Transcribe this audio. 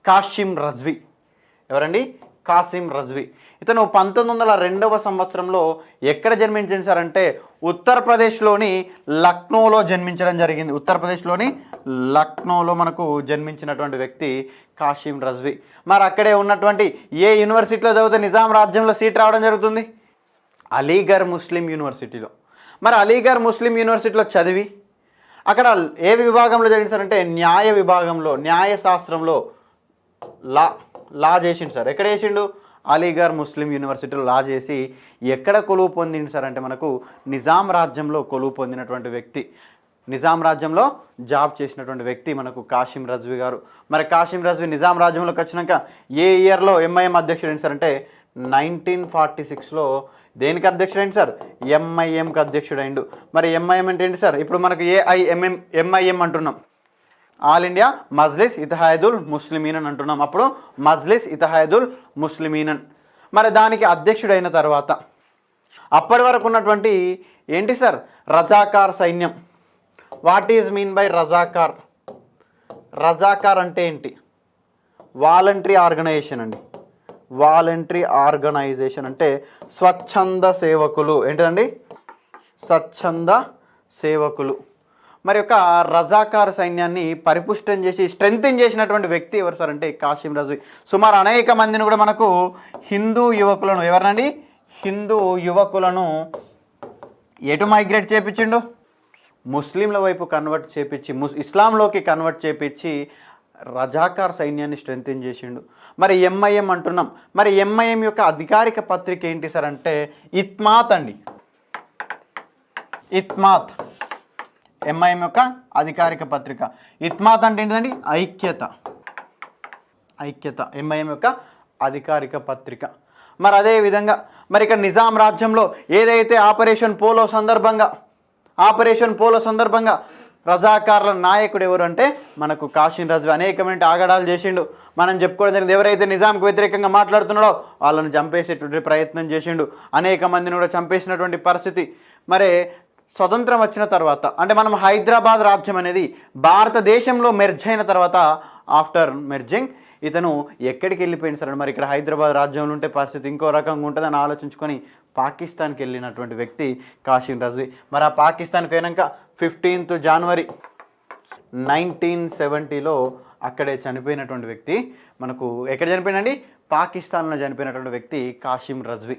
కాసిం రజ్వీ. ఎవరండి? కాసిం రజ్వీ. ఇతను 1902వ సంవత్సరంలో ఎక్కడ జన్మించారు సార్ అంటే ఉత్తరప్రదేశ్లోని లక్నోలో జన్మించడం జరిగింది. ఉత్తరప్రదేశ్లోని లక్నోలో మనకు జన్మించినటువంటి వ్యక్తి కాసిం రజ్వీ. మరి అక్కడే ఉన్నటువంటి ఏ యూనివర్సిటీలో చదివితే నిజాం రాజ్యంలో సీట్ రావడం జరుగుతుంది? అలీగర్ ముస్లిం యూనివర్సిటీలో. మరి అలీగర్ ముస్లిం యూనివర్సిటీలో చదివి అక్కడ ఏ విభాగంలో చదివించారంటే న్యాయ విభాగంలో, న్యాయశాస్త్రంలో లా చేసిండు సార్. ఎక్కడ చేసిండు? అలీగర్ ముస్లిం యూనివర్సిటీలో లా చేసి ఎక్కడ కొలువు పొందింది సార్ అంటే మనకు నిజాం రాజ్యంలో కొలువు పొందినటువంటి వ్యక్తి. నిజాం రాజ్యంలో జాబ్ చేసినటువంటి వ్యక్తి మనకు కాసిం రజ్వీ గారు. మరి కాసిం రజ్వీ నిజాం రాజ్యంలోకి వచ్చినాక ఏ ఇయర్లో ఎంఐఎం అధ్యక్షుడు ఏంటి సార్ అంటే 1946లో దేనికి అధ్యక్షుడైంది సార్? ఎంఐఎంకి అధ్యక్షుడైండు. మరి ఎంఐఎం అంటే ఏంటి సార్? ఇప్పుడు మనకు ఎంఐఎం అంటున్నాం, ఆల్ ఇండియా మజ్లిస్ ఇత్తెహాదుల్ ముస్లిమీన్ అని అంటున్నాం. అప్పుడు మజ్లిస్ ఇత్తెహాదుల్ ముస్లిమీన్. మరి దానికి అధ్యక్షుడైన తర్వాత అప్పటి వరకు ఉన్నటువంటి ఏంటి సార్? రజాకార్ సైన్యం. What is mean by Razakar? Razakar అంటే ఏంటి? వాలంటరీ ఆర్గనైజేషన్ అండి. వాలంటరీ ఆర్గనైజేషన్ అంటే స్వచ్ఛంద సేవకులు. ఏంటిదండి? స్వచ్ఛంద సేవకులు. మరి యొక్క రజాకార్ సైన్యాన్ని పరిపుష్టం చేసి స్ట్రెంగ్తెన్ చేసినటువంటి వ్యక్తి ఎవరు సార్ అంటే కాసిం రజ్వీ. సుమారు అనేక మందిని కూడా మనకు హిందూ యువకులను, ఎవరినండి? హిందూ యువకులను ఎటు మైగ్రేట్ చేయించిండు? ముస్లింల వైపు కన్వర్ట్ చేపించి, ఇస్లాంలోకి కన్వర్ట్ చేపించి రజాకార్ సైన్యాన్ని స్ట్రెంగ్తెన్ చేసిండు. మరి ఎంఐఎం అంటున్నాం. మరి ఎంఐఎం యొక్క అధికారిక పత్రిక ఏంటి సార్ అంటే ఇత్మాత్ అండి. ఇత్మాత్ ఎంఐఎం యొక్క అధికారిక పత్రిక. ఇత్మాత్ అంటే ఏంటిదండి? ఐక్యత. ఐక్యత ఎంఐఎం యొక్క అధికారిక పత్రిక. మరి అదేవిధంగా మరి ఇక్కడ నిజాం రాజ్యంలో ఏదైతే ఆపరేషన్ పోలో సందర్భంగా రజాకార్ల నాయకుడు ఎవరు అంటే మనకు కాసిం రజ్వీ. అనేకమైన ఆగడాలు చేసిండు. మనం చెప్పుకోవడం జరిగింది. ఎవరైతే నిజాంకు వ్యతిరేకంగా మాట్లాడుతున్నాడో వాళ్ళని చంపేసేటువంటి ప్రయత్నం చేసిండు. అనేక మందిని కూడా చంపేసినటువంటి పరిస్థితి. మరి స్వతంత్రం వచ్చిన తర్వాత అంటే మనం హైదరాబాద్ రాజ్యం అనేది భారతదేశంలో మెర్జ్ అయిన తర్వాత ఆఫ్టర్ మెర్జింగ్ ఇతను ఎక్కడికి వెళ్ళిపోయింది సార్? మరి ఇక్కడ హైదరాబాద్ రాజ్యంలో ఉంటే పరిస్థితి ఇంకో రకంగా ఉంటుందని ఆలోచించుకొని పాకిస్తాన్కి వెళ్ళినటువంటి వ్యక్తి కాసిం రజ్వీ. మరి ఆ పాకిస్తాన్కి పోయినాక 15th January 1970లో అక్కడే చనిపోయినటువంటి వ్యక్తి మనకు ఎక్కడ చనిపోయినండి? పాకిస్తాన్లో చనిపోయినటువంటి వ్యక్తి కాసిం రజ్వీ.